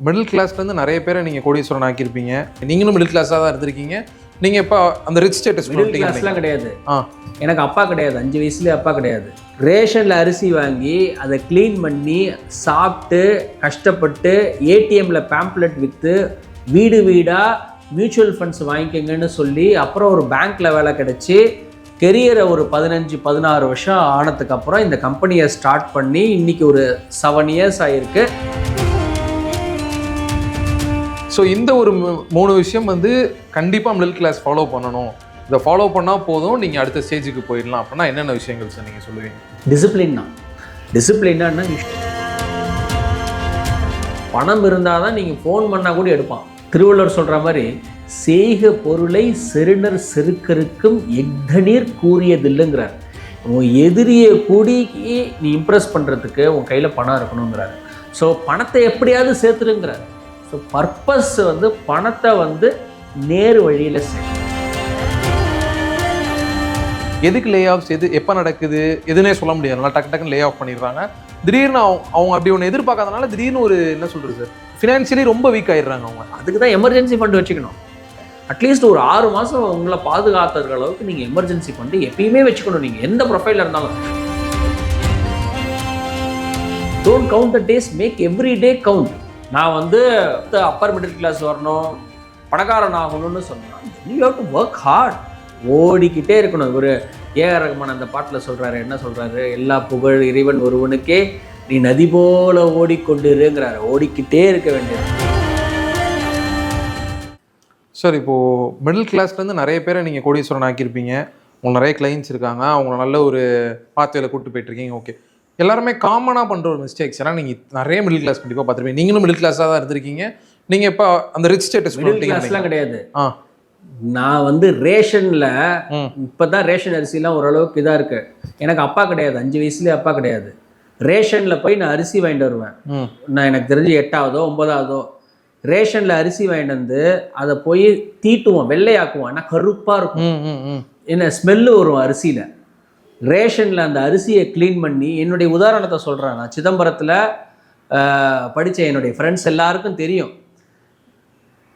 Middle கிளாஸ்லேருந்து நிறைய பேரை நீங்கள் கோடீஸ்வரன் ஆக்கியிருப்பீங்க. நீங்களும் மிடில் கிளாஸாக தான் இருந்திருக்கீங்க. நீங்கள் இப்போ அந்த ரிச் ஸ்டேட்டஸ் மிடில் கிளாஸ்லாம் கிடையாது. எனக்கு அப்பா கிடையாது, 5 வயசுலேயே அப்பா கிடையாது. ரேஷனில் அரிசி வாங்கி அதை க்ளீன் பண்ணி சாப்பிட்டு கஷ்டப்பட்டு ஏடிஎம்மில் பேம்ப்ளெட் விற்று வீடு வீடாக மியூச்சுவல் ஃபண்ட்ஸ் வாங்கிக்கங்கன்னு சொல்லி அப்புறம் ஒரு பேங்க்கில் வேலை கிடச்சி கெரியரை ஒரு 15-16 வருஷம் ஆனதுக்கப்புறம் இந்த கம்பெனியை ஸ்டார்ட் பண்ணி இன்றைக்கி ஒரு 7 இயர்ஸ் ஆகிருக்கு. ஸோ இந்த ஒரு 3 விஷயம் வந்து கண்டிப்பாக மிடில் கிளாஸ் ஃபாலோ பண்ணணும். இதை ஃபாலோ பண்ணால் போதும், நீங்கள் அடுத்த ஸ்டேஜுக்கு போயிடலாம். அப்படின்னா என்னென்ன விஷயங்கள் சார் நீங்கள் சொல்லுவீங்க? டிசிப்ளின் தான். டிசிப்ளின்னா பணம் இருந்தால் தான் நீங்கள் ஃபோன் பண்ணால் கூட எடுப்பான். திருவள்ளுவர் சொல்கிற மாதிரி செய்க பொருளை செருணர் செருக்கருக்கும் எக்தநீர் கூறியதில்லைங்கிறார். உன் எதிரியை கூடி நீ இம்ப்ரெஸ் பண்ணுறதுக்கு உன் கையில் பணம் இருக்கணுங்கிறாரு. ஸோ பணத்தை எப்படியாவது சேர்த்துருங்கிறார். ஸோ பர்பஸ் வந்து பணத்தை வந்து நேர் வழியில் சேர்த்து. எதுக்கு லே ஆஃப்ஸ் எப்போ நடக்குது எதுனே சொல்ல முடியாது. நல்லா டக்குன்னு லே ஆஃப் பண்ணிடுறாங்க. திடீர்னு அவங்க அப்படி ஒன்று எதிர்பார்க்காதனால திடீர்னு ஒரு என்ன சொல்கிறது சார், ஃபினான்ஷியலி ரொம்ப வீக் ஆகிடுறாங்க அவங்க. அதுக்கு தான் எமர்ஜென்சி ஃபண்ட் வச்சுக்கணும். அட்லீஸ்ட் ஒரு 6 மாதம் உங்களை பாதுகாத்துற அளவுக்கு நீங்கள் எமர்ஜென்சி ஃபண்டு எப்பயுமே வச்சுக்கணும். நீங்கள் எந்த ப்ரொஃபைலில் இருந்தாலும் don't count the days, make every day count. நான் வந்து அப்பர் மிடில் கிளாஸ் வரணும், பணக்காரன் ஆகணும்னு சொன்னால் you have to work hard. ஓடிக்கிட்டே இருக்கணும். ஒரு ஏஆர் ரஹ்மான் அந்த பாட்டில் சொல்கிறாரு, என்ன சொல்கிறாரு, எல்லா புகழ் இறைவன் ஒருவனுக்கே, நீ நதி போல ஓடிக்கொண்டிருங்கிறாரு. ஓடிக்கிட்டே இருக்க வேண்டியது. சார் இப்போது மிடில் கிளாஸ்லேருந்து நிறைய பேரை நீங்கள் கோடீஸ்வரன் ஆக்கியிருப்பீங்க. உங்களுக்கு நிறைய கிளைண்ட்ஸ் இருக்காங்க. அவங்கள நல்ல ஒரு பாத்வேல கூப்பிட்டு போயிட்டுருக்கீங்க. ஓகே, எல்லாருமே காமனாக பண்ணுற ஒரு மிஸ்டேக்ஸ். ஏன்னா நீங்கள் நிறைய மிடில் கிளாஸ் கண்டிப்பாக பார்த்துருப்பீங்க. நீங்களும் மிடில் கிளாஸாக தான் இருந்திருக்கீங்க. நீங்கள் இப்போ அந்த ரிச் ஸ்டேட்டஸ் மிடில் கிளாஸ்லாம் கிடையாது. நான் வந்து ரேஷனில் இப்போ தான் ரேஷன் அரிசிலாம் ஓரளவுக்கு இதாக இருக்குது. எனக்கு அப்பா கிடையாது, 5 வயசுலேயே அப்பா கிடையாது. ரேஷனில் போய் நான் அரிசி வாங்கிட்டு வருவேன். நான் எனக்கு தெரிஞ்சு 8ஆவதோ 9ஆவதோ ரேஷனில் அரிசி வாங்கிட்டு வந்து அதை போய் தீட்டுவோம், வெள்ளையாக்குவோம். ஏன்னா கருப்பாக இருக்கும், என்ன ஸ்மெல்லு வரும் அரிசியில். ரேஷனில் அந்த அரிசியை க்ளீன் பண்ணி, என்னுடைய உதாரணத்தை சொல்கிறேன். நான் சிதம்பரத்தில் படித்த என்னுடைய ஃப்ரெண்ட்ஸ் எல்லாருக்கும் தெரியும்.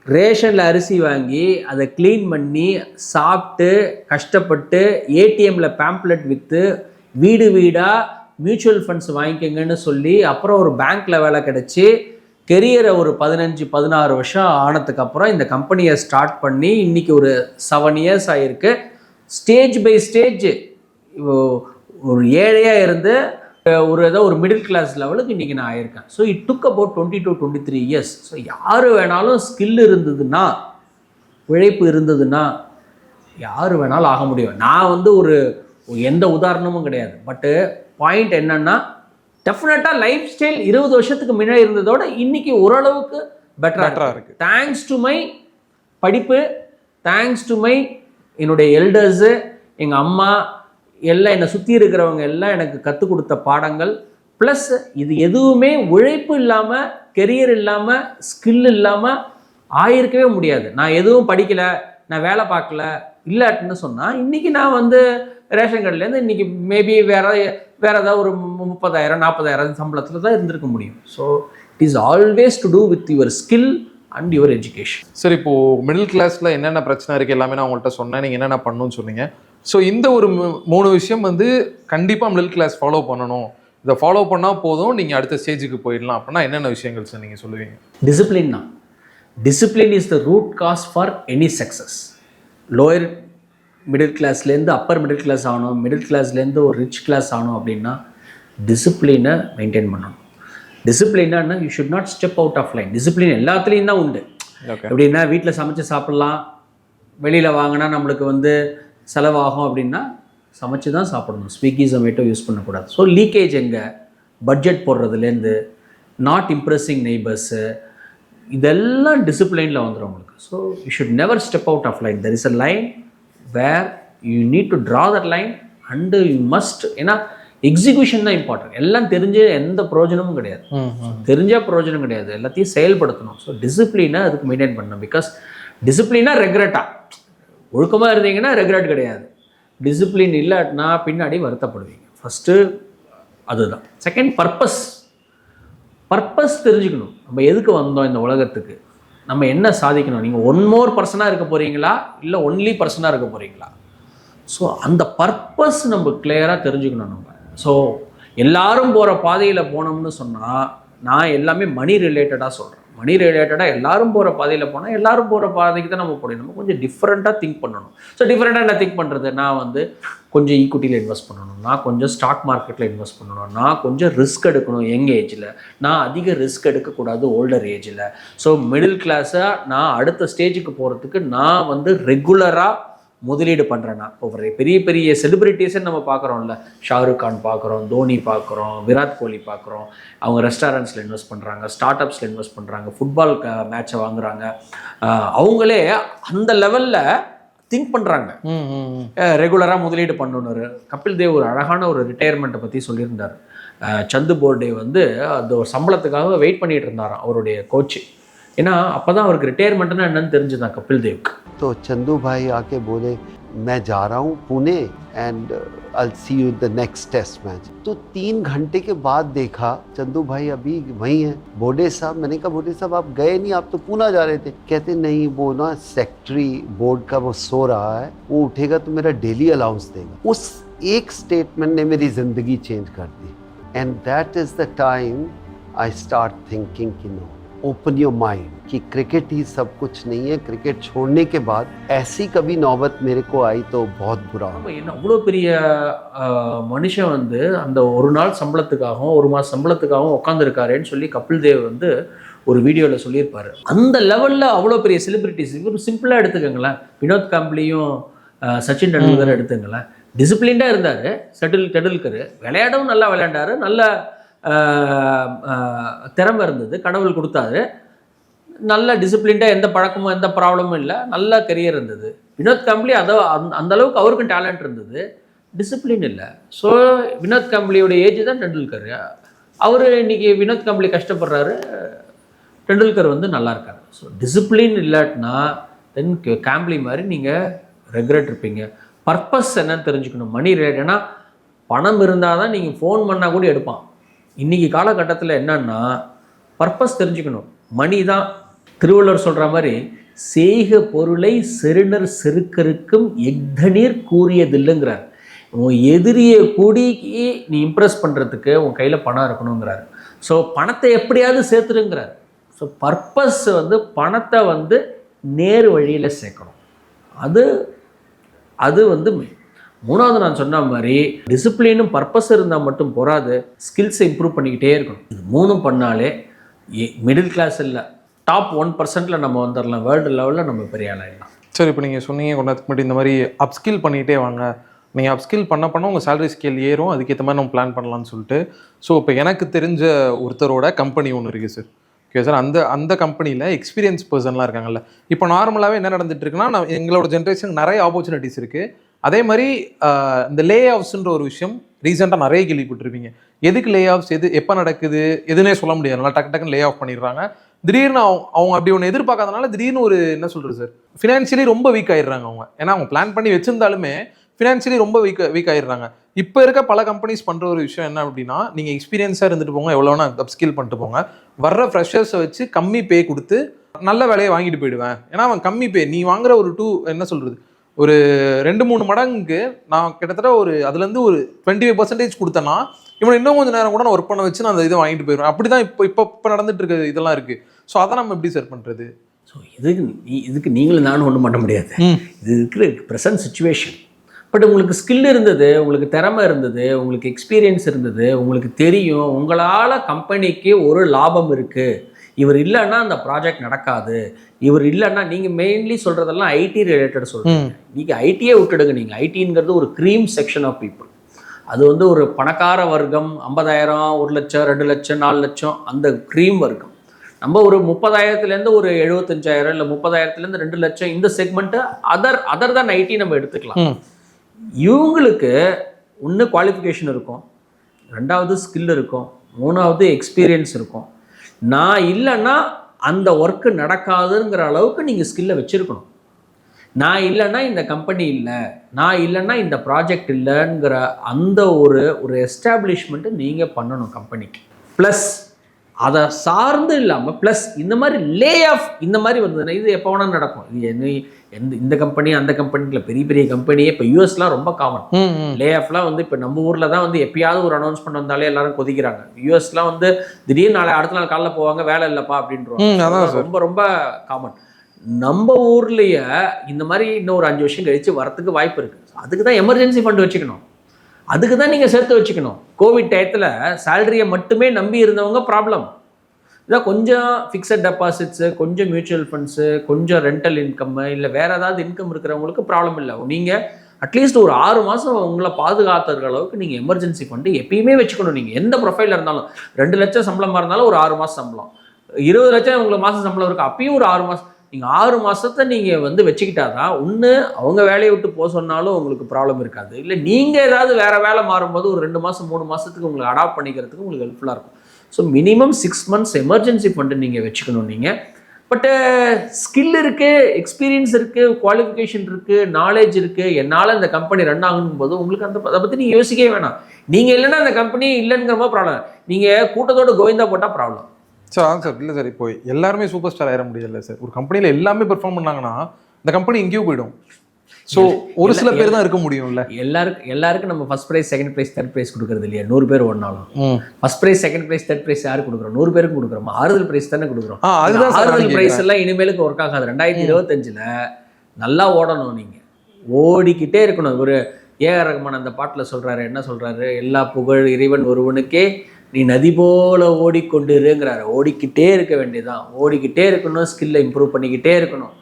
ரேஷனில் அரிசி வாங்கி அதை க்ளீன் பண்ணி சாப்பிட்டு கஷ்டப்பட்டு ஏடிஎம்மில் பேம்ப்ளெட் விற்று வீடு வீடாக மியூச்சுவல் ஃபண்ட்ஸ் வாங்கிக்கங்கன்னு சொல்லி அப்புறம் ஒரு பேங்க்கில் வேலை கிடச்சி கெரியரை ஒரு 15-16 வருஷம் ஆனதுக்கப்புறம் இந்த கம்பெனியை ஸ்டார்ட் பண்ணி இன்றைக்கி ஒரு 7 இயர்ஸ் ஆகிருக்கு. ஸ்டேஜ் பை ஸ்டேஜ் ஒரு ஏழையாக இருந்து ஒரு மிடில் கிளாஸ் லெவலுக்கு இன்றைக்கி நான் ஆயிருக்கேன். So it took about 20-23 years. So யார் வேணாலும் ஸ்கில் இருந்ததுன்னா, உழைப்பு இருந்ததுன்னா யார் வேணாலும் ஆக முடியும். நான் வந்து எந்த உதாரணமும் கிடையாது. பட்டு பாயிண்ட் என்னன்னா, டெஃபினட்டாக லைஃப் ஸ்டைல் 20 வருஷத்துக்கு முன்னாடி இருந்ததோட இன்றைக்கி ஓரளவுக்கு பெட்டராக இருக்குது. தேங்க்ஸ் டு மை படிப்பு, தேங்க்ஸ் டு மை என்னுடைய எல்டர்ஸு, எங்கள் அம்மா எல்லாம், என்னை சுற்றி இருக்கிறவங்க எல்லாம் எனக்கு கற்றுக் கொடுத்த பாடங்கள். ப்ளஸ் இது எதுவுமே உழைப்பு இல்லாமல், கெரியர் இல்லாமல், ஸ்கில் இல்லாமல் ஆயிருக்கவே முடியாது. நான் எதுவும் படிக்கலை, நான் வேலை பார்க்கல இல்லாட்டுன்னு சொன்னால் இன்றைக்கி நான் வந்து ரேஷன் கார்டுலேருந்து இன்றைக்கி மேபி வேறு ஏதாவது ஒரு 30,000-40,000 சம்பளத்தில் தான் இருந்திருக்க முடியும். So it is always to do with your skill and your education. Sir இப்போது மிடில் கிளாஸில் என்னென்ன பிரச்சனை இருக்குது எல்லாமே நான் உங்கள்கிட்ட சொன்னேன். நீங்கள் என்னென்ன பண்ணணும்னு சொன்னீங்க. ஸோ இந்த ஒரு 3 விஷயம் வந்து கண்டிப்பாக மிடில் கிளாஸ் ஃபாலோ பண்ணணும். இதை ஃபாலோ பண்ணால் போதும், நீங்கள் அடுத்த ஸ்டேஜுக்கு போயிடலாம். அப்படின்னா என்னென்ன விஷயங்கள் சார் நீங்கள் சொல்லுவீங்க? டிசிப்ளின் தான். Discipline is the root cause for any success. Lower middle கிளாஸ்லேருந்து அப்பர் மிடில் கிளாஸ் ஆகணும், மிடில் கிளாஸ்லேருந்து ஒரு ரிச் கிளாஸ் ஆகணும் அப்படின்னா டிசிப்ளினை மெயின்டைன் பண்ணணும். டிசிப்ளின்னா you should not step out of line. Discipline எல்லாத்துலேயும் தான் உண்டு. எப்படின்னா வீட்டில் சமைச்சு சாப்பிட்லாம், வெளியில் வாங்கினா நம்மளுக்கு வந்து செலவாகும் அப்படின்னா சமைச்சு தான் சாப்பிடணும். ஸ்விக்கி ஜொமேட்டோ யூஸ் பண்ணக்கூடாது. ஸோ லீக்கேஜ் எங்கே, பட்ஜெட் போடுறதுலேருந்து நாட் இம்ப்ரெஸிங் நெய்பர்ஸு, இதெல்லாம் டிசிப்ளினில் வந்துடும் உங்களுக்கு. So you should never step out of line. There is a line where you need to draw that line and you must. ஏன்னா எக்ஸிக்யூஷன் தான் இம்பார்ட்டன்ட். எல்லாம் தெரிஞ்ச எந்த பிரயோஜனமும் கிடையாது, தெரிஞ்ச பிரயோஜனம் கிடையாது, எல்லாத்தையும் செயல்படுத்தணும். ஸோ டிசிப்ளினை அதுக்கு மெயின்டைன் பண்ணணும். பிகாஸ் டிசிப்ளினா ரெக்ரெட்டாக, ஒழுக்கமாக இருந்தீங்கன்னா ரெக்ரெட் கிடையாது. டிசிப்ளின் இல்லாட்டினா பின்னாடி வருத்தப்படுவீங்க. ஃபஸ்ட்டு அதுதான். Second, purpose. பர்பஸ் தெரிஞ்சுக்கணும். நம்ம எதுக்கு வந்தோம் இந்த உலகத்துக்கு, நம்ம என்ன சாதிக்கணும். நீங்கள் ஒன் மோர் பர்சனாக இருக்க போகிறீங்களா இல்லை ஒன்லி பர்சனாக இருக்க போகிறீங்களா? ஸோ அந்த பர்பஸ் நம்ம கிளியராக தெரிஞ்சுக்கணும் நம்ம. ஸோ எல்லாரும் போகிற பாதையில் போனோம்னு சொன்னால், நான் எல்லாமே மணி ரிலேட்டடாக சொல்கிறேன். மணி ரிலேட்டடாக எல்லாரும் போகிற பாதையில் போனால் எல்லாரும் போகிற பாதைக்கு தான் நம்ம போகணும். நம்ம கொஞ்சம் டிஃப்ரெண்ட்டாக திங்க் பண்ணணும். ஸோ டிஃப்ரெண்ட்டாக என்ன திங்க் பண்ணுறது, நான் வந்து கொஞ்சம் ஈக்விட்டியில் இன்வெஸ்ட் பண்ணணும், நான் கொஞ்சம் ஸ்டாக் மார்க்கெட்டில் இன்வெஸ்ட் பண்ணணும், நான் கொஞ்சம் ரிஸ்க் எடுக்கணும் யங் ஏஜில், நான் அதிக ரிஸ்க் எடுக்கக்கூடாது ஓல்டர் ஏஜில். ஸோ மிடில் கிளாஸாக நான் அடுத்த ஸ்டேஜுக்கு போகிறதுக்கு நான் வந்து ரெகுலராக முதலீடு பண்ணுறேன்னா, இப்போ பெரிய பெரிய செலிபிரிட்டிஸை நம்ம பார்க்குறோம்ல, ஷாருக் கான் பார்க்குறோம், தோனி பார்க்குறோம், விராட் கோலி பார்க்குறோம். அவங்க ரெஸ்டாரண்ட்ஸில் இன்வெஸ்ட் பண்ணுறாங்க, ஸ்டார்ட் அப்ஸில் இன்வெஸ்ட் பண்ணுறாங்க, ஃபுட்பால் மேட்சை வாங்குறாங்க. அவங்களே அந்த லெவலில் திங்க் பண்ணுறாங்க, ரெகுலராக முதலீடு பண்ணணுன்னு. கபில் தேவ் ஒரு அழகான ஒரு ரிட்டையர்மெண்ட்டை பற்றி சொல்லியிருந்தார். சந்து போர்டே வந்து அந்த ஒரு சம்பளத்துக்காக வெயிட் பண்ணிட்டு இருந்தாராம் அவருடைய கோச்சு. ஏன்னா அப்போ தான் அவருக்கு ரிட்டையர்மெண்ட்னா என்னன்னு தெரிஞ்சுதான் கபில் தேவுக்கு. तो चंदू भाई आके बोले मैं जा रहा हूँ Pune and I see you the next test match. तो 3 घंटे के बाद देखा चंदू भाई अभी वहीं हैं. बोडे साहब, मैंने कहा बोडे साहब आप गए नहीं, आप तो पूना जा रहे थे. कहते नहीं, वो ना सेक्रेटरी बोर्ड का वो सो रहा है, वो उठेगा तो मेरा डेली अलाउंस देगा. उस एक स्टेटमेंट ने मेरी ज़िंदगी चेंज कर दी. And that is the time I start thinking कि नो, ओपन योर माइंड कि क्रिकेट ही सब कुछ नहीं है. क्रिकेट छोड़ने के बाद ऐसी कभी नौबत मेरे को आई तो बहुत बुरा. என்ன அவ்வளோ பெரிய மனுஷன் வந்து அந்த ஒரு நாள் சம்பளத்துக்காகவும் ஒரு மாதம் சம்பளத்துக்காகவும் உட்காந்துருக்காருன்னு சொல்லி கபில் தேவ் வந்து ஒரு வீடியோவில் சொல்லியிருப்பாரு. அந்த லெவலில் அவ்வளோ பெரிய செலிபிரிட்டிஸ். இவர் சிம்பிளாக எடுத்துக்கோங்களேன், வினோத் காம்ப்ளியும் சச்சின் டெண்டுல்கர் எடுத்துங்களேன். டிசிப்ளின்டாக இருந்தார் டெண்டுல்கர், விளையாடவும் நல்லா விளையாண்டார், நல்ல திறமை இருந்தது, கடவுள் கொடுத்தாரு, நல்ல டிசிப்ளின்டாக, எந்த பழக்கமும் எந்த ப்ராப்ளமும் இல்லை, நல்ல கரியர் இருந்தது. வினோத் காம்ப்ளி அந்த அளவுக்கு அவருக்கும் டேலண்ட் இருந்தது, டிசிப்ளின் இல்லை. ஸோ வினோத் காம்ப்ளியோட ஏஜ் தான் டெண்டுல்கர். அவர் இன்னைக்கு வினோத் காம்ப்ளி கஷ்டப்படுறாரு, டெண்டுல்கர் வந்து நல்லா இருக்காரு. ஸோ டிசிப்ளின் இல்லாட்டினா தென் காம்ப்ளி மாதிரி நீங்கள் ரெக்ரெட் இருப்பீங்க. பர்பஸ் என்னன்னு தெரிஞ்சுக்கணும். மணி ரேட், ஏன்னா பணம் இருந்தால் தான் நீங்கள் ஃபோன் பண்ணால் கூட எடுப்பான். இன்றைக்கி காலகட்டத்தில் என்னன்னா பர்பஸ் தெரிஞ்சுக்கணும். மணி தான் திருவள்ளுவர் சொல்கிற மாதிரி, செய்க பொருளை செருணர் செருக்கருக்கும் எக்தநீர் கூறியதில்லைங்கிறார். உன் எதிரியை கூடிக்கு நீ இம்ப்ரெஸ் பண்ணுறதுக்கு உன் கையில் பணம் இருக்கணுங்கிறார். ஸோ பணத்தை எப்படியாவது சேர்த்துருங்கிறார். ஸோ பர்பஸ் வந்து பணத்தை வந்து நேர் வழியில் சேர்க்கணும். அது வந்து மூணாவது நான் சொன்ன மாதிரி டிசிப்ளினும் பர்பஸ் இருந்தால் மட்டும் போகாது, ஸ்கில்ஸை இம்ப்ரூவ் பண்ணிக்கிட்டே இருக்கணும். இது மூணும் பண்ணாலே மிடில் கிளாஸ் இல்லை, டாப் 1% நம்ம வந்துடலாம். வேர்ல்டு லெவலில் நம்ம பெரிய ஆளாயிடலாம். சரி, இப்போ நீங்கள் சொன்னீங்க கொண்டாத்துக்கு மட்டும் இந்த மாதிரி அப்ஸ்கில் பண்ணிகிட்டே வாங்க, நீங்கள் அப்ஸ்கில் பண்ண உங்கள் சேலரி ஸ்கேல் ஏறும், அதுக்கேற்ற மாதிரி நம்ம பிளான் பண்ணலாம்னு சொல்லிட்டு. ஸோ இப்போ எனக்கு தெரிஞ்ச ஒருத்தரோட கம்பெனி ஒன்று இருக்குது சார். ஓகே சார், அந்த கம்பெனியில் எக்ஸ்பீரியன்ஸ் பர்சன்லாம் இருக்காங்கல்ல. இப்போ நார்மலாகவே என்ன நடந்துட்டு இருக்குன்னா, எங்களோட ஜென்ரேஷனுக்கு நிறைய ஆப்பர்ச்சுனிட்டிஸ் இருக்குது. அதே மாதிரி இந்த லே ஆஃப்ஸ்ன்ற ஒரு விஷயம் ரீசெண்டாக நிறைய கேள்விப்பட்டிருப்பீங்க. எதுக்கு லே ஆஃப்ஸ், எப்போ நடக்குது எதுனே சொல்ல முடியாது, நல்லா டக்குன்னு லே ஆஃப் பண்ணிடுறாங்க. திடீர்னு அவங்க அப்படி ஒன்று எதிர்பார்க்காதனால திடீர்னு ஒரு என்ன சொல்கிறது சார், ஃபினான்ஷியலி ரொம்ப வீக் ஆயிடுறாங்க அவங்க. ஏன்னா அவங்க பிளான் பண்ணி வச்சிருந்தாலுமே ஃபினான்ஷியலி ரொம்ப வீக் ஆயிடுறாங்க. இப்போ இருக்க பல கம்பெனிஸ் பண்ணுற ஒரு விஷயம் என்ன அப்படின்னா, நீங்கள் எக்ஸ்பீரியன்ஸாக இருந்துட்டு போங்க, எவ்வளோனா அப்ஸ்கில் பண்ணிட்டு போங்க, வர்ற ஃப்ரெஷர்ஸை வச்சு கம்மி பே கொடுத்து நல்ல வேலையை வாங்கிட்டு போயிடுவேன். ஏன்னா அவன் கம்மி பே, நீ வாங்குற ஒரு என்ன சொல்கிறது, ஒரு 2-3 மடங்குக்கு நான் கிட்டத்தட்ட ஒரு அதுலேருந்து ஒரு 25% கொடுத்தேன்னா இவனை இன்னும் கொஞ்சம் நேரம் கூட நான் ஒர்க் பண்ண வச்சு நான் அந்த இதை வாங்கிட்டு போயிடுவேன். அப்படி தான் இப்போ நடந்துட்டு இருக்க இதெல்லாம் இருக்குது. ஸோ அதை நம்ம எப்படி சார் பண்ணுறது? ஸோ இதுக்கு நீங்களும் நானும் ஒன்றும் பண்ண முடியாது. இது இருக்கிற ப்ரெசன்ட் சுச்சுவேஷன். பட் உங்களுக்கு ஸ்கில் இருந்தது, உங்களுக்கு திறமை இருந்தது, உங்களுக்கு எக்ஸ்பீரியன்ஸ் இருந்தது, உங்களுக்கு தெரியும் உங்களால் கம்பெனிக்கு ஒரு லாபம் இருக்குது, இவர் இல்லைன்னா அந்த ப்ராஜெக்ட் நடக்காது, இவர் இல்லைன்னா நீங்கள் மெயின்லி சொல்கிறதெல்லாம் ஐடி ரிலேட்டட் சொல்கிறீங்க. நீங்கள் ஐடியே விட்டுடுங்க. நீங்கள் ஐடிங்கிறது ஒரு க்ரீம் செக்ஷன் ஆஃப் பீப்புள். அது வந்து ஒரு பணக்கார வர்க்கம், 50,000, 1 லட்சம், 2 லட்சம், 4 லட்சம், அந்த க்ரீம் வர்க்கம். நம்ம ஒரு 30,000 ஒரு 75,000 இல்லை 30,000 2 லட்சம், இந்த செக்மெண்ட்டு அதர் தான் ஐடி நம்ம எடுத்துக்கலாம். இவங்களுக்கு ஒன்று குவாலிஃபிகேஷன் இருக்கும், 2வது ஸ்கில் இருக்கும், 3வது எக்ஸ்பீரியன்ஸ் இருக்கும். நான் இல்லைன்னா அந்த ஒர்க்கு நடக்காதுங்கிற அளவுக்கு நீங்கள் ஸ்கில்லை வச்சுருக்கணும். நான் இல்லைன்னா இந்த கம்பெனி இல்லை, நான் இல்லைன்னா இந்த ப்ராஜெக்ட் இல்லைங்கிற அந்த ஒரு எஸ்டாப்ளிஷ்மெண்ட்டு நீங்கள் பண்ணணும் கம்பெனிக்கு. ப்ளஸ் அதை சார்ந்து இல்லாமல் ப்ளஸ் இந்த மாதிரி லே ஆஃப் இந்த மாதிரி வந்ததுன்னா இது எப்போ வேணால் நடக்கும். இது இந்த கம்பெனி அந்த கம்பெனியில் பெரிய பெரிய கம்பெனியே இப்போ யூஎஸ்லாம் ரொம்ப காமன். லே ஆஃப்லாம் வந்து இப்போ நம்ம ஊரில் தான் வந்து எப்பயாவது ஒரு அனௌன்ஸ்மெண்ட் வந்தாலே எல்லாரும் கொதிக்கிறாங்க. யூஎஸ்லாம் வந்து திடீர்னு அடுத்த நாள் காலைல போவாங்க, வேலை இல்லைப்பா அப்படின்றவாங்க. ரொம்ப ரொம்ப காமன். நம்ம ஊர்லேயே இந்த மாதிரி இன்னும் ஒரு 5 வருஷம் கழிச்சு வரத்துக்கு வாய்ப்பு இருக்குது. அதுக்கு தான் எமர்ஜென்சி ஃபண்ட் வச்சுக்கணும், அதுக்கு தான் நீங்கள் சேர்த்து வச்சுக்கணும். கோவிட் டயத்தில் சேலரியை மட்டுமே நம்பி இருந்தவங்க ப்ராப்ளம். இதான் கொஞ்சம் ஃபிக்ஸட் டெபாசிட்ஸு, கொஞ்சம் மியூச்சுவல் ஃபண்ட்ஸு, கொஞ்சம் ரெண்டல் இன்கம் இல்லை வேறு ஏதாவது இன்கம் இருக்கிறவங்களுக்கு ப்ராப்ளம் இல்லை. நீங்கள் அட்லீஸ்ட் ஒரு 6 மாதம் உங்களை பாதுகாத்துற அளவுக்கு நீங்கள் எமர்ஜென்சி ஃபண்டு எப்பயுமே வச்சுக்கணும். நீங்கள் எந்த ப்ரொஃபைலில் இருந்தாலும் 2 லட்சம் சம்பளமாக இருந்தாலும் ஒரு 6 மாதம் சம்பளம், 20 லட்சம் உங்களுக்கு மாதம் சம்பளம் இருக்குது, அப்பயும் ஒரு 6 மாதம். நீங்கள் 6 மாதத்தை நீங்கள் வந்து வச்சுக்கிட்டாதான் ஒன்று அவங்க வேலையை விட்டு போக சொன்னாலும் உங்களுக்கு ப்ராப்ளம் இருக்காது. இல்லை நீங்கள் ஏதாவது வேறு வேலை மாறும்போது ஒரு 2 மாதம் 3 மாதத்துக்கு உங்களுக்கு அடாப்ட் பண்ணிக்கிறதுக்கு உங்களுக்கு ஹெல்ப்ஃபுல்லாக இருக்கும். So minimum 6 months emergency fund நீங்கள் வச்சுக்கணும். நீங்கள் பட்டு ஸ்கில் இருக்குது, எக்ஸ்பீரியன்ஸ் இருக்குது, குவாலிஃபிகேஷன் இருக்குது, நாலேஜ் இருக்குது, என்னால் இந்த கம்பெனி ரன் ஆகணும் போது உங்களுக்கு அதை பற்றி நீங்கள் யோசிக்கவே வேணாம். நீங்கள் இல்லைன்னா அந்த கம்பெனி இல்லைங்கிற மாதிரி ப்ராப்ளம். நீங்கள் கூட்டத்தோடு கோவிந்தா போட்டால் ப்ராப்ளம். சார் சார் இல்லை சார், இப்போ எல்லாருமே சூப்பர் ஸ்டார் ஆயிட முடியல சார். ஒரு கம்பெனியில் எல்லாமே பெர்ஃபார்ம் பண்ணாங்கன்னா இந்த கம்பெனி எங்கேயோ போயிடும். ஸோ ஒரு சில பேர் தான் இருக்க முடியும்ல. எல்லாருக்கும் நம்ம first prize, second prize, third prize கொடுக்குறது இல்லையா? 100 பேர் ஒன்றாலும் first prize, second prize, third prize யாருக்கு கொடுக்குறோம்? 100 பேருக்கு கொடுக்குறோம். ஆறுதல் ப்ரைஸ் தானே கொடுக்குறோம். ஆறுதல் ப்ரைஸ் எல்லாம் இனிமேலுக்கு ஒர்க் ஆகாது. 2025 நல்லா ஓடணும். நீங்கள் ஓடிக்கிட்டே இருக்கணும். ஒரு ஏஆர் ரஹ்மான் அந்த பாட்டில் சொல்கிறாரு, என்ன சொல்கிறாரு? எல்லா புகழ் இறைவன் ஒருவனுக்கே, நீ நதி போல ஓடிக்கொண்டிருங்கிறாரு. ஓடிக்கிட்டே இருக்க வேண்டியதான், ஓடிக்கிட்டே இருக்கணும், ஸ்கில்லை இம்ப்ரூவ் பண்ணிக்கிட்டே இருக்கணும்.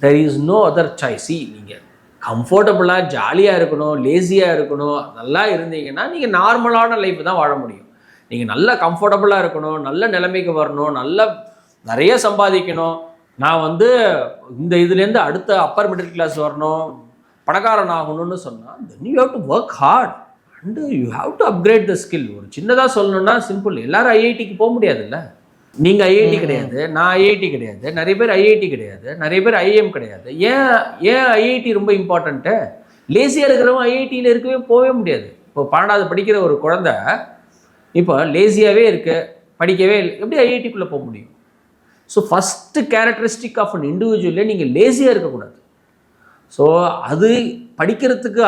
There is no other choice. நீங்கள் கம்ஃபர்டபுளாக ஜாலியாக இருக்கணும், லேசியாக இருக்கணும், நல்லா இருந்தீங்கன்னா நீங்கள் நார்மலான லைஃப் தான் வாழ முடியும். நீங்கள் நல்லா கம்ஃபர்டபுளாக இருக்கணும், நல்ல நிலைமைக்கு வரணும், நிறைய சம்பாதிக்கணும். நான் வந்து இந்த இதுலேருந்து அடுத்த அப்பர் மிடில் கிளாஸ் வரணும், பணக்காரன் ஆகணும்னு சொன்னால் then you have to work hard and you have to upgrade the skill. ஒரு சின்னதாக சொல்லணும்னா சிம்பிள், எல்லாரும் ஐஐடிக்கு போக முடியாதுல்ல. நீங்கள் ஐஐடி கிடையாது, நான் ஐஐடி கிடையாது, நிறைய பேர் ஐஐடி கிடையாது, நிறைய பேர் ஐஎம் கிடையாது. ஏன் ஐஐடி ரொம்ப இம்பார்ட்டண்ட்டு? லேசியாக இருக்கிறவங்க ஐஐடியில் இருக்கவே போகவே முடியாது. இப்போ 12வது படிக்கிற ஒரு குழந்தை இப்போ லேசியாகவே இருக்கு, படிக்கவே இல்லை, எப்படி ஐஐடிக்குள்ளே போக முடியும்? So first characteristic of an இண்டிவிஜுவலே நீங்கள் லேசியாக இருக்கக்கூடாது. ஸோ அது படிக்கிறதுக்கு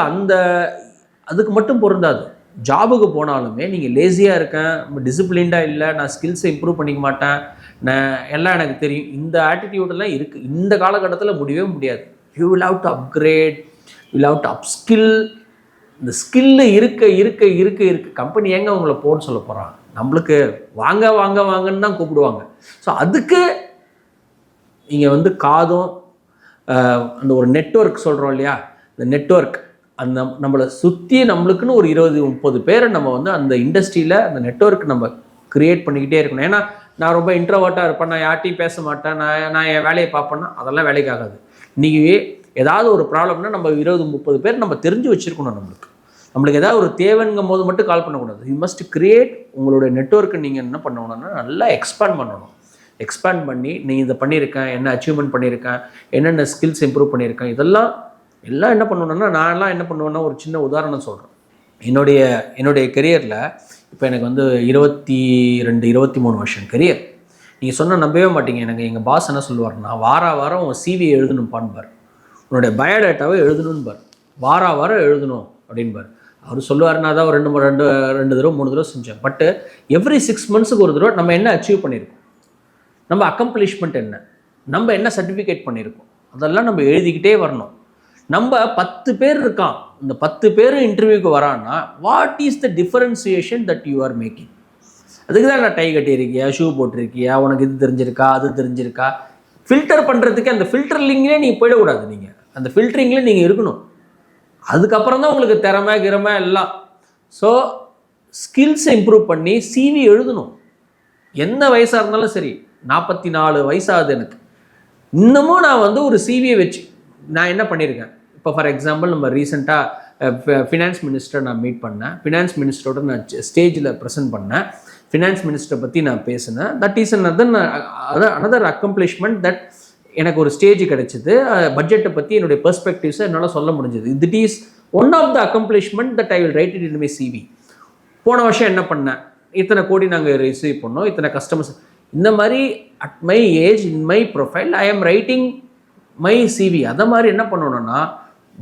அதுக்கு மட்டும் பொருந்தாது. ஜாபுக்கு போனாலுமே நீங்கள் லேசியாக இருக்கேன், டிசிப்ளின்டாக இல்லை, நான் ஸ்கில்ஸை இம்ப்ரூவ் பண்ணிக்க மாட்டேன், நான் எல்லாம் எனக்கு தெரியும், இந்த ஆட்டிடியூடெல்லாம் இருக்குது. இந்த காலகட்டத்தில் முடியவே முடியாது. You will have to upgrade, you will have to upskill. இந்த ஸ்கில்லு இருக்க கம்பெனி ஏங்க உங்களை போன்னு சொல்ல போகிறான்? நம்மளுக்கு வாங்கன்னு தான் கூப்பிடுவாங்க. ஸோ அதுக்கு நீங்கள் வந்து காதும் அந்த ஒரு நெட்வொர்க் சொல்கிறோம் இல்லையா, இந்த நெட்வொர்க் அந்த நம்மளை சுற்றி நம்மளுக்குன்னு ஒரு 20-30 பேரை நம்ம வந்து அந்த இண்டஸ்ட்ரியில் அந்த நெட்வொர்க் நம்ம க்ரியேட் பண்ணிக்கிட்டே இருக்கணும். ஏன்னா நான் ரொம்ப இன்ட்ரோவர்ட்டாக இருப்பேன், நான் யார்ட்டையும் பேச மாட்டேன், நான் என் வேலையை பார்ப்பேன்னா அதெல்லாம் வேலைக்கு ஆகாது. இன்றைக்கி ஏதாவது ஒரு ப்ராப்ளம்னா நம்ம 20-30 பேர் நம்ம தெரிஞ்சு வச்சுருக்கணும். நம்மளுக்கு ஏதாவது ஒரு தேவைங்கும் போது மட்டும் கால் பண்ணக்கூடாது. யூ மஸ்ட் கிரியேட் உங்களுடைய நெட்வொர்க்கை. நீங்கள் என்ன பண்ணணும்னா நல்லா எக்ஸ்பேண்ட் பண்ணணும். எக்ஸ்பேண்ட் பண்ணி நீ இதை பண்ணியிருக்கேன், என்ன அச்சீவ்மெண்ட் பண்ணியிருக்கேன், என்னென்ன ஸ்கில்ஸ் இம்ப்ரூவ் பண்ணியிருக்கேன், எல்லாம் என்ன பண்ணணுன்னா, நான்லாம் என்ன பண்ணுவேன்னா ஒரு சின்ன உதாரணம் சொல்கிறேன். என்னுடைய கெரியரில் இப்போ எனக்கு வந்து 22-23 வருஷம் கெரியர். நீங்கள் சொன்னால் நம்பவே மாட்டீங்க. எனக்கு எங்கள் பாஸ் என்ன சொல்லுவார்னா, வாரம் உன் சிவி எழுதணும்பான்பார், உன்னுடைய பயோடேட்டாவை எழுதணும்பார், வாரம் எழுதணும் அப்படின்பார். அவர் சொல்லுவார்னா தான் ஒரு 2 தடவை 3 தடவை செஞ்சேன். பட்டு எவ்ரி 6 மந்த்ஸுக்கு ஒரு தடவை நம்ம என்ன அச்சீவ் பண்ணியிருக்கோம், நம்ம அக்கம்ப்ளிஷ்மெண்ட் என்ன, நம்ம என்ன சர்டிஃபிகேட் பண்ணியிருக்கோம், அதெல்லாம் நம்ம எழுதிக்கிட்டே வரணும். நம்ம 10 பேர் இருக்கான், இந்த 10 பேரும் இன்டர்வியூக்கு வரான்னா what is the differentiation that you are making? அதுக்கு தான் நான் டை கட்டியிருக்கியா, ஷூ போட்டிருக்கியா, உனக்கு இது தெரிஞ்சிருக்கா, அது தெரிஞ்சிருக்கா, ஃபில்டர் பண்ணுறதுக்கு அந்த ஃபில்டர்லிங்லேயே நீங்கள் போயிடக்கூடாது. நீங்கள் அந்த ஃபில்டரிங்கில் நீங்கள் இருக்கணும். அதுக்கப்புறம் தான் உங்களுக்கு திறமை எல்லாம். ஸோ ஸ்கில்ஸை இம்ப்ரூவ் பண்ணி சிவி எழுதணும். எந்த வயசாக இருந்தாலும் சரி, 44 வயசாகுது எனக்கு, இன்னமும் நான் வந்து ஒரு சிவியை வச்சு நான் என்ன பண்ணியிருக்கேன். இப்போ ஃபார் எக்ஸாம்பிள் நம்ம ரீசெண்டாக ஃபினான்ஸ் மினிஸ்டர் நான் மீட் பண்ணேன், ஃபினான்ஸ் மினிஸ்டரோட நான் ஸ்டேஜில் ப்ரெசென்ட் பண்ணேன், ஃபினான்ஸ் மினிஸ்டரை பற்றி நான் பேசினேன். That is another accomplishment that எனக்கு ஒரு ஸ்டேஜ் கிடைச்சிது. பட்ஜெட்டை பற்றி என்னுடைய பெர்ஸ்பெக்டிவ்ஸை என்னால் சொல்ல முடிஞ்சது. This is one of the accomplishment that I will write it in my CV. போன வருஷம் என்ன பண்ணேன், இத்தனை கோடி நாங்கள் ரிசீவ் பண்ணோம், இத்தனை கஸ்டமர்ஸ். இந்த மாதிரி at my age in my profile I am writing my CV. அதை மாதிரி என்ன பண்ணணும்னா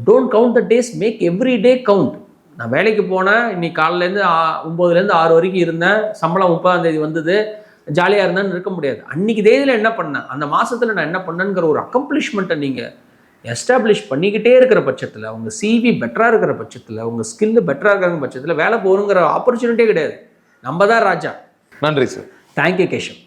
don't count the days, make every day count. நான் வேலைக்கு போனேன், இன்னைக்கு காலையிலேருந்து 9லேருந்து 6 வரைக்கும் இருந்தேன், சம்பளம் 30ஆம் தேதி வந்தது, ஜாலியாக இருந்தான்னு இருக்க முடியாது. அன்னைக்கு தேதியில் என்ன பண்ணேன், அந்த மாதத்தில் நான் என்ன பண்ணேங்கிற ஒரு அக்கம்ப்ளிஷ்மெண்ட்டை நீங்கள் எஸ்டாப்ளிஷ் பண்ணிக்கிட்டே இருக்கிற பட்சத்தில், உங்கள் சிவி பெட்டராக இருக்கிற பட்சத்தில், உங்கள் ஸ்கில்லு பெட்டராக இருக்கிற பட்சத்தில் வேலை போகணுங்கிற ஆப்பர்ச்சுனிட்டியே கிடையாது. நம்ம தான் ராஜா. நன்றி சார். தேங்க்யூ கேஷவ்.